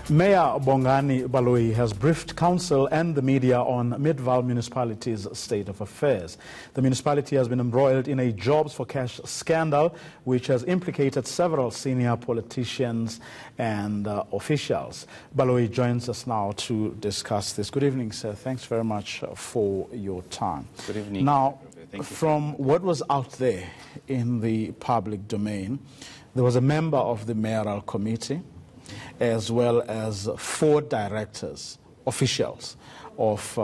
Mayor Bongani Baloyi has briefed council and the media on Midvaal Municipality's state of affairs. The municipality has been embroiled in a jobs for cash scandal which has implicated several senior politicians and officials. Baloyi joins us now to discuss this. Good evening, sir. Thanks very much for your time. Good evening. Now, from what was out there in the public domain, there was a member of the mayoral committee as well as 4 directors, officials of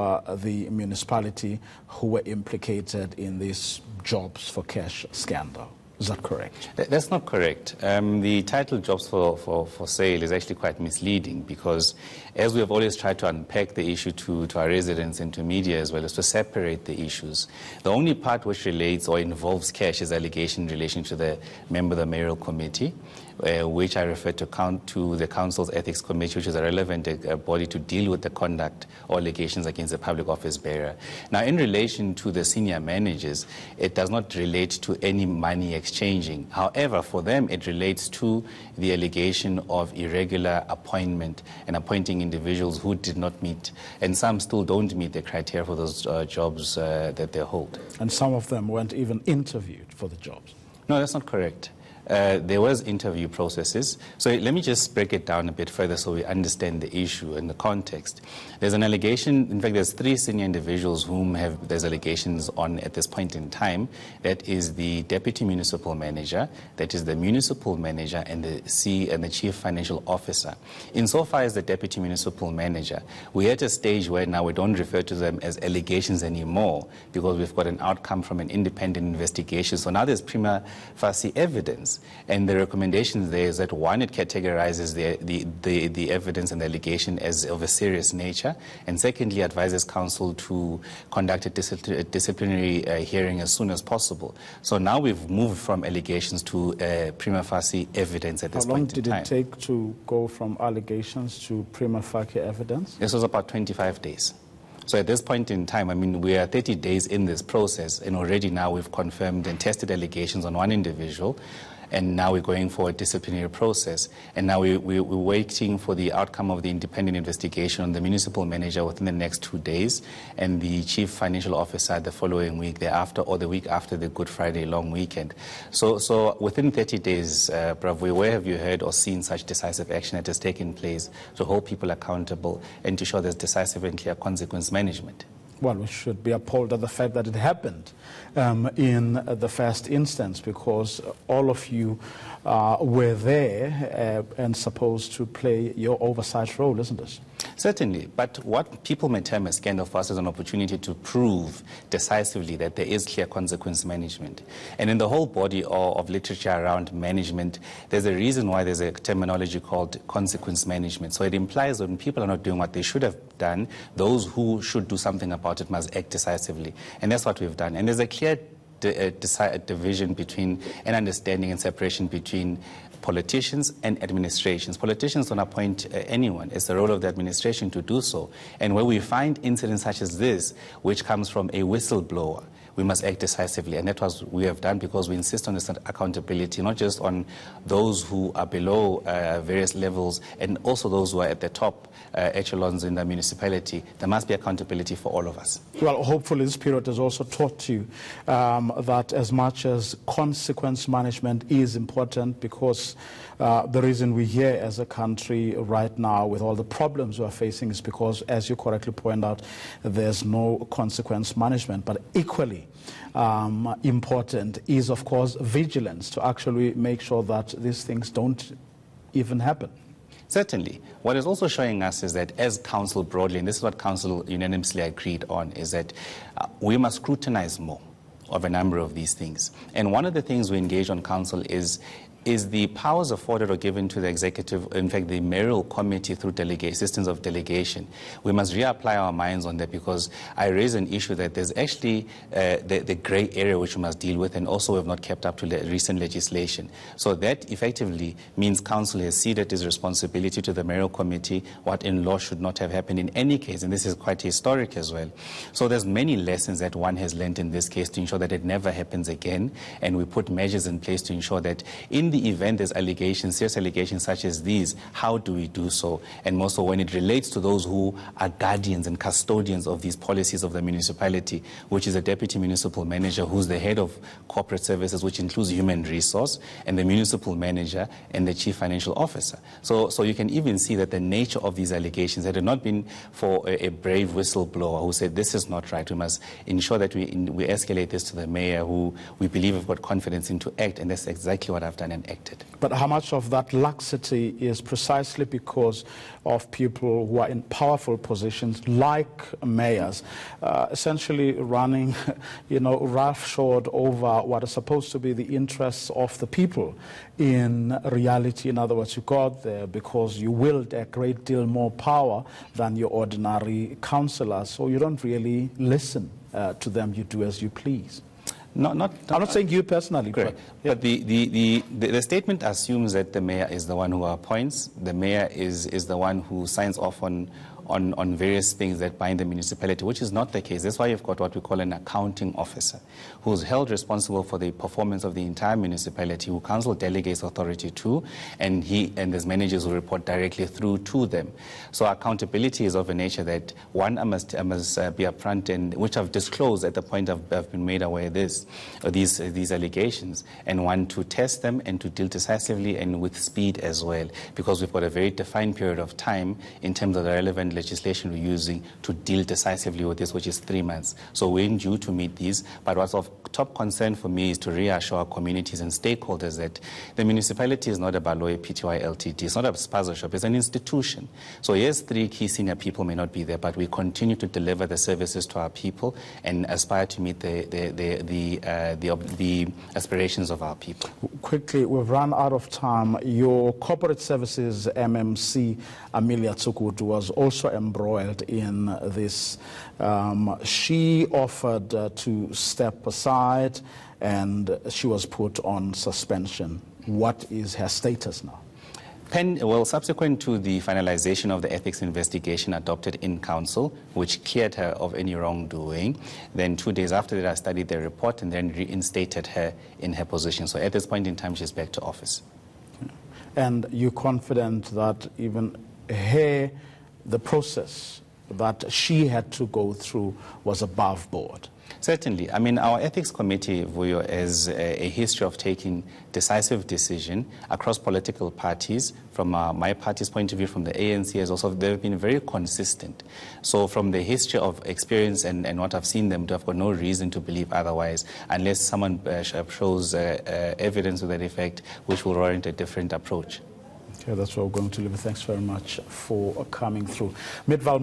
the municipality who were implicated in this jobs for cash scandal. Is that correct? That's not correct. The title jobs for sale is actually quite misleading because as we have always tried to unpack the issue to our residents and to media as well as to separate the issues, the only part which relates or involves cash is allegation in relation to the member of the mayoral committee, which I refer to the council's ethics committee, which is a relevant body to deal with the conduct or allegations against the public office bearer. Now, in relation to the senior managers, it does not relate to any money exchanging. However, for them, it relates to the allegation of irregular appointment and appointing individuals who did not meet, and some still don't meet the criteria for those jobs that they hold. And some of them weren't even interviewed for the jobs. No, that's not correct. There was interview processes. So let me just break it down a bit further so we understand the issue and the context. There's an allegation, in fact, there's 3 senior individuals whom there's allegations on at this point in time. That is the deputy municipal manager, that is the municipal manager, and the chief financial officer. Insofar as the deputy municipal manager, we're at a stage where now we don't refer to them as allegations anymore because we've got an outcome from an independent investigation. So now there's prima facie evidence. And the recommendation there is that, one, it categorizes the evidence and the allegation as of a serious nature, and secondly, advises council to conduct a disciplinary hearing as soon as possible. So now we've moved from allegations to prima facie evidence at this point in time. How long did it take to go from allegations to prima facie evidence? This was about 25 days. So at this point in time, I mean, we are 30 days in this process, and already now we've confirmed and tested allegations on one individual, and now we're going for a disciplinary process. And now we're waiting for the outcome of the independent investigation on the municipal manager within the next 2 days, and the chief financial officer the following week thereafter, or the week after the Good Friday long weekend. So within 30 days, Bravo, where have you heard or seen such decisive action that has taken place to hold people accountable and to show there's decisive and clear consequence management? Well, we should be appalled at the fact that it happened in the first instance, because all of you were there and supposed to play your oversight role, isn't it? Certainly, but what people may term a scandal for us is an opportunity to prove decisively that there is clear consequence management. And in the whole body of literature around management, there's a reason why there's a terminology called consequence management. So it implies that when people are not doing what they should have done, those who should do something about it must act decisively. And that's what we've done. And there's a clear division between and understanding and separation between politicians and administrations. Politicians don't appoint anyone. It's the role of the administration to do so. And where we find incidents such as this, which comes from a whistleblower, we must act decisively. And that was what we have done, because we insist on this accountability, not just on those who are below various levels and also those who are at the top echelons in the municipality. There must be accountability for all of us. Well, hopefully this period has also taught you that as much as consequence management is important, because the reason we're here as a country right now with all the problems we're facing is because, as you correctly point out, there's no consequence management. But equally important is, of course, vigilance to actually make sure that these things don't even happen. Certainly. What is also showing us is that as council broadly, and this is what council unanimously agreed on, is that we must scrutinize more of a number of these things. And one of the things we engage on council is the powers afforded or given to the executive, in fact, the mayoral committee through systems of delegation. We must reapply our minds on that, because I raise an issue that there's actually the grey area which we must deal with, and also we have not kept up to recent legislation. So that effectively means council has ceded its responsibility to the mayoral committee, what in law should not have happened in any case, and this is quite historic as well. So there's many lessons that one has learned in this case to ensure that it never happens again, and we put measures in place to ensure that in in the event there's allegations, serious allegations such as these, how do we do so? And more so when it relates to those who are guardians and custodians of these policies of the municipality, which is a deputy municipal manager who's the head of corporate services, which includes human resource, and the municipal manager and the chief financial officer. So you can even see that the nature of these allegations, had it not been for a brave whistleblower who said this is not right, we must ensure that we escalate this to the mayor, who we believe have got confidence in to act, and that's exactly what I've done and acted. But how much of that laxity is precisely because of people who are in powerful positions like mayors, essentially running, roughshod over what is supposed to be the interests of the people? In reality, in other words, you got there because you willed a great deal more power than your ordinary councillors, so you don't really listen to them, you do as you please. I'm not saying you personally. Correct. But the statement assumes that the mayor is the one who appoints. The mayor is the one who signs off on various things that bind the municipality, which is not the case. That's why you've got what we call an accounting officer, who's held responsible for the performance of the entire municipality, who council delegates authority to, and there's managers who report directly through to them. So accountability is of a nature that, one, I must be upfront, and which I've disclosed at the point I've been made aware of these allegations, and one, to test them and to deal decisively and with speed as well, because we've got a very defined period of time in terms of the relevant legislation we're using to deal decisively with this, which is 3 months. So we're due to meet these, but what's of top concern for me is to reassure our communities and stakeholders that the municipality is not a Baloyi Pty Ltd, it's not a spaza shop, it's an institution. So yes, 3 key senior people may not be there, but we continue to deliver the services to our people and aspire to meet the aspirations of our people. Quickly, we've run out of time. Your corporate services MMC, Amelia Tsukudu, was also embroiled in this. She offered to step aside and she was put on suspension. What is her status now? Well, subsequent to the finalization of the ethics investigation adopted in council, which cleared her of any wrongdoing, then 2 days after that I studied the report and then reinstated her in her position. So at this point in time, she's back to office. And you're confident that even the process that she had to go through was above board? Certainly. I mean, our ethics committee, Vuyo, has a history of taking decisive decision across political parties. From my party's point of view, from the eNCA, also they've been very consistent. So from the history of experience and what I've seen them do, I've got no reason to believe otherwise, unless someone shows evidence to that effect, which will warrant a different approach. Okay, that's what we're going to leave. Thanks very much for coming through. Midvaal